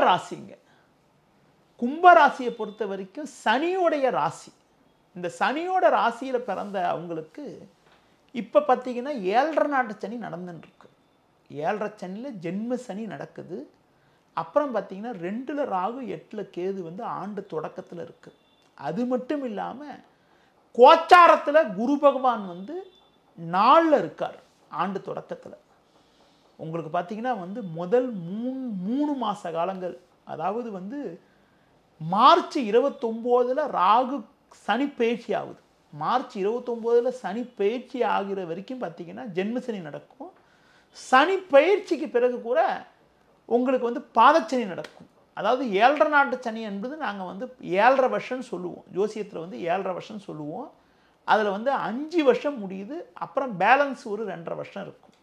ராசிங்க. கும்ப ராசியை பொறுத்த வரைக்கும் சனியோடைய ராசி. இந்த சனியோட ராசியில பிறந்த அவங்களுக்கு இப்ப பார்த்தீங்கன்னா 7.5 நாட்டு சனி நடந்துட்டு இருக்கு. 7.5 சனியில ஜென்ம சனி நடக்குது. அப்புறம் பார்த்தீங்கன்னா 2ல ராகு 8ல கேது வந்து ஆண்டு தொடக்கத்தில் இருக்கு. அது மட்டும் இல்லாம கோச்சாரத்தில் குரு பகவான் வந்து 4ல் இருக்கார் ஆண்டு தொடக்கத்தில். உங்களுக்கு பார்த்தீங்கன்னா வந்து முதல் 3 மாச காலங்கள், அதாவது வந்து மார்ச் 29ல் ராகு சனி பெயர்ச்சி ஆகுது. மார்ச் 29ல் சனி பெயர்ச்சி ஆகிற வரைக்கும் பார்த்தீங்கன்னா ஜென்ம சனி நடக்கும். சனி பெயர்ச்சிக்கு பிறகு கூட உங்களுக்கு வந்து பாதச்சனி நடக்கும். அதாவது 7.5 நாட்டு சனி என்பது நாங்கள் வந்து 7.5 வருஷம்னு சொல்லுவோம். ஜோசியத்தில் வந்து 7.5 வருஷம் சொல்லுவோம். அதில் வந்து 5 வருஷம் முடியுது. அப்புறம் பேலன்ஸ் ஒரு 2.5 வருஷம் இருக்கும்.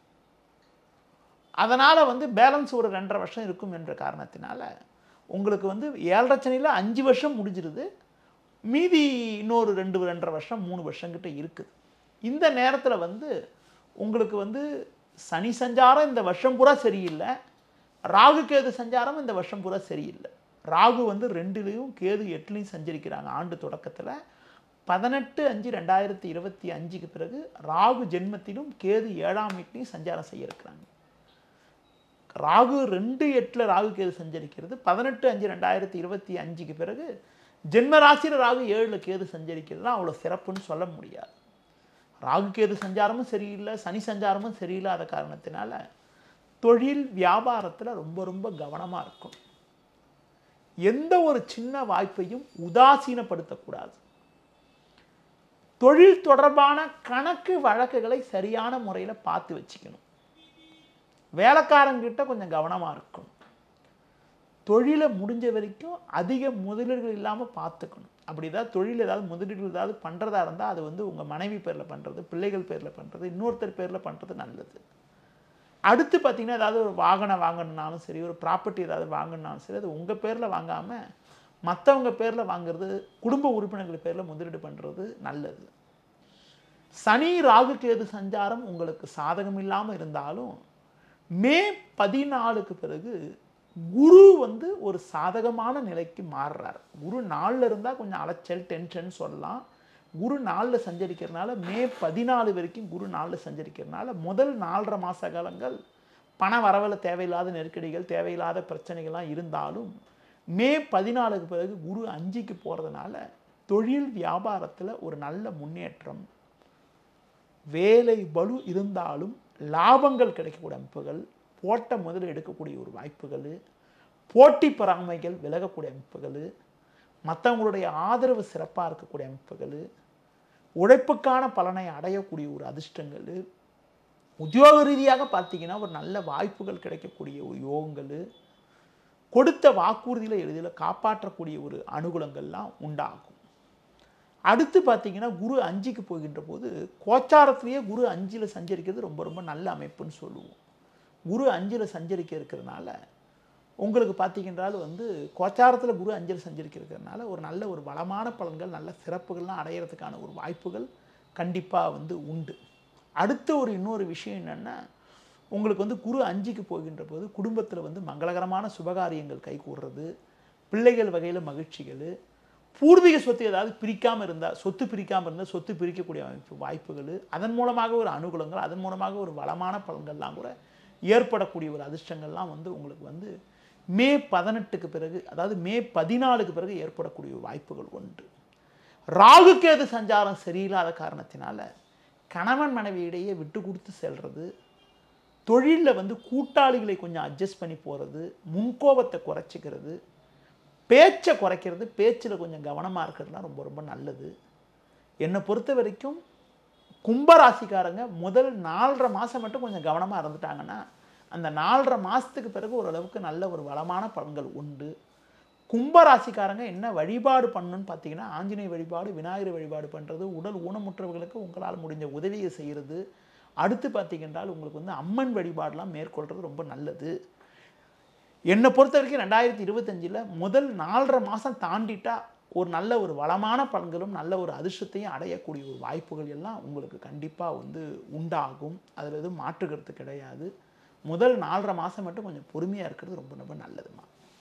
அதனால் வந்து பேலன்ஸ் ஒரு 2.5 வருஷம் இருக்கும் என்ற காரணத்தினால உங்களுக்கு வந்து 7.5 சனியில் 5 வருஷம் முடிஞ்சிருது. மீதி இன்னொரு 2.5 வருஷம் 3 வருஷம் கிட்ட இருக்குது. இந்த நேரத்தில் வந்து உங்களுக்கு வந்து சனி சஞ்சாரம் இந்த வருஷம் பூரா சரியில்லை. ராகு கேது சஞ்சாரம் இந்த வருஷம் பூரா சரியில்லை. ராகு வந்து 2லையும் கேது 8லையும் சஞ்சரிக்கிறாங்க ஆண்டு தொடக்கத்தில். 18/5/2025க்கு பிறகு ராகு ஜென்மத்திலும் கேது 7ஆம் வீட்லையும் சஞ்சாரம் செய்ய இருக்கிறாங்க. ராகு 2/8ல் ராகு கேது சஞ்சரிக்கிறது. 18/5/2025க்கு பிறகு ஜென்ம ராசியில் ராகு 7ல் கேது சஞ்சரிக்கிறதுனா அவ்வளோ சிறப்புன்னு சொல்ல முடியாது. ராகு கேது சஞ்சாரமும் சரியில்லை, சனி சஞ்சாரமும் சரியில்லாத காரணத்தினால தொழில் வியாபாரத்தில் ரொம்ப ரொம்ப கவனமாக இருக்கும். எந்த ஒரு சின்ன வாய்ப்பையும் உதாசீனப்படுத்தக்கூடாது. தொழில் தொடர்பான கணக்கு வழக்குகளை சரியான முறையில் பார்த்து வச்சுக்கணும். வேலைக்காரங்கிட்ட கொஞ்சம் கவனமாக இருக்கும். தொழிலை முடிஞ்ச வரைக்கும் அதிக முதலீடுகள் இல்லாமல் பார்த்துக்கணும். அப்படி ஏதாவது தொழில் ஏதாவது முதலீடுகள் ஏதாவது பண்ணுறதா இருந்தால் அது வந்து உங்கள் மனைவி பேரில் பண்ணுறது, பிள்ளைகள் பேரில் பண்ணுறது, இன்னொருத்தர் பேரில் பண்ணுறது நல்லது. அடுத்து பார்த்தீங்கன்னா ஏதாவது ஒரு வாகனம் வாங்கணுன்னாலும் சரி, ஒரு ப்ராப்பர்ட்டி ஏதாவது வாங்கணுன்னாலும் சரி, அது உங்கள் பேரில் வாங்காமல் மற்றவங்க பேரில் வாங்கிறது, குடும்ப உறுப்பினர்கள் பேரில் முதலீடு பண்ணுறது நல்லது. சனி ராகு கேது சஞ்சாரம் உங்களுக்கு சாதகம் இல்லாமல் இருந்தாலும் மே 14க்கு பிறகு குரு வந்து ஒரு சாதகமான நிலைக்கு மாறுறார். குரு 4ல் இருந்தால் கொஞ்சம் அலைச்சல் டென்ஷன் சொல்லலாம். குரு 4ல் சஞ்சரிக்கிறதுனால மே 14 வரைக்கும் குரு 4ல் சஞ்சரிக்கிறதுனால முதல் 4.5 மாத காலங்கள் பண வரவில் தேவையில்லாத நெருக்கடிகள், தேவையில்லாத பிரச்சனைகள்லாம் இருந்தாலும் மே 14க்கு பிறகு குரு 5க்கு போகிறதுனால தொழில் வியாபாரத்தில் ஒரு நல்ல முன்னேற்றம், வேலை பளு இருந்தாலும் லாபங்கள் கிடைக்கக்கூடிய அமைப்புகள், போட்ட முதலில் எடுக்கக்கூடிய ஒரு வாய்ப்புகள், போட்டி பொறாமைகள் விலகக்கூடிய அமைப்புகள், மற்றவங்களுடைய ஆதரவு சிறப்பாக இருக்கக்கூடிய அமைப்புகள், உழைப்புக்கான பலனை அடையக்கூடிய ஒரு அதிர்ஷ்டங்கள், உத்தியோக ரீதியாக பார்த்தீங்கன்னா ஒரு நல்ல வாய்ப்புகள் கிடைக்கக்கூடிய ஒரு யோகங்கள், கொடுத்த வாக்குறுதியில் எளிதில் காப்பாற்றக்கூடிய ஒரு அனுகூலங்கள்லாம் உண்டாகும். அடுத்து பார்த்தீங்கன்னா குரு 5க்கு போகின்ற போது கோச்சாரத்திலேயே குரு 5ல் சஞ்சரிக்கிறது ரொம்ப ரொம்ப நல்ல அமைப்புன்னு சொல்லுவோம். குரு 5ல் சஞ்சரிக்க இருக்கிறதுனால உங்களுக்கு பார்த்தீங்கன்றால் வந்து கோச்சாரத்தில் குரு 5ல் சஞ்சரிக்கிறதுனால ஒரு நல்ல ஒரு வளமான பலன்கள், நல்ல சிறப்புகள்லாம் அடையிறதுக்கான ஒரு வாய்ப்புகள் கண்டிப்பாக வந்து உண்டு. அடுத்த ஒரு இன்னொரு விஷயம் என்னென்னா, உங்களுக்கு வந்து குரு 5க்கு போகின்ற போது குடும்பத்தில் வந்து மங்களகரமான சுபகாரியங்கள் கைகூடுறது, பிள்ளைகள் வகையில் மகிழ்ச்சிகள், பூர்வீக சொத்து ஏதாவது பிரிக்காமல் இருந்தால், சொத்து பிரிக்காமல் இருந்தால் சொத்து பிரிக்கக்கூடிய வாய்ப்புகள், அதன் மூலமாக ஒரு அனுகூலங்கள், அதன் மூலமாக ஒரு வளமான பலன்கள்லாம் கூட ஏற்படக்கூடிய ஒரு அதிர்ஷ்டங்கள்லாம் வந்து உங்களுக்கு வந்து மே 18க்கு பிறகு, அதாவது மே 14க்கு பிறகு ஏற்படக்கூடிய வாய்ப்புகள் உண்டு. ராகு கேது சஞ்சாரம் சரியில்லாத காரணத்தினால கணவன் மனைவியிடையே விட்டு கொடுத்து செல்வது, தொழிலில் வந்து கூட்டாளிகளை கொஞ்சம் அட்ஜஸ்ட் பண்ணி போகிறது, முன்கோபத்தை குறைச்சிக்கிறது, பேச்சை குறைக்கிறது, பேச்சில் கொஞ்சம் கவனமாக இருக்கிறதுலாம் ரொம்ப ரொம்ப நல்லது. என்னை பொறுத்த வரைக்கும் கும்பராசிக்காரங்க முதல் 4.5 மாதம் மட்டும் கொஞ்சம் கவனமாக இருந்துட்டாங்கன்னா அந்த 4.5 மாதத்துக்கு பிறகு ஓரளவுக்கு நல்ல ஒரு வளமான பலன்கள் உண்டு. கும்பராசிக்காரங்க என்ன வழிபாடு பண்ணணும்னு பார்த்தீங்கன்னா, ஆஞ்சநேய வழிபாடு, விநாயகர் வழிபாடு பண்ணுறது, உடல் ஊனமுற்றவர்களுக்கு உங்களால் முடிஞ்ச உதவியை செய்கிறது. அடுத்து பார்த்தீங்கன்றால் உங்களுக்கு வந்து அம்மன் வழிபாடெலாம் மேற்கொள்கிறது ரொம்ப நல்லது. என்னை பொறுத்த வரைக்கும் 2025ல் முதல் 4.5 மாதம் தாண்டிட்டா ஒரு நல்ல ஒரு வளமான பலன்களும் நல்ல ஒரு அதிர்ஷ்டத்தையும் அடையக்கூடிய ஒரு வாய்ப்புகள் எல்லாம் உங்களுக்கு கண்டிப்பாக வந்து உண்டாகும். அதில் எதுவும் மாற்றுக்கிறது கிடையாது. முதல் 4.5 மாதம் மட்டும் கொஞ்சம் பொறுமையாக இருக்கிறது ரொம்ப ரொம்ப நல்லதுமா.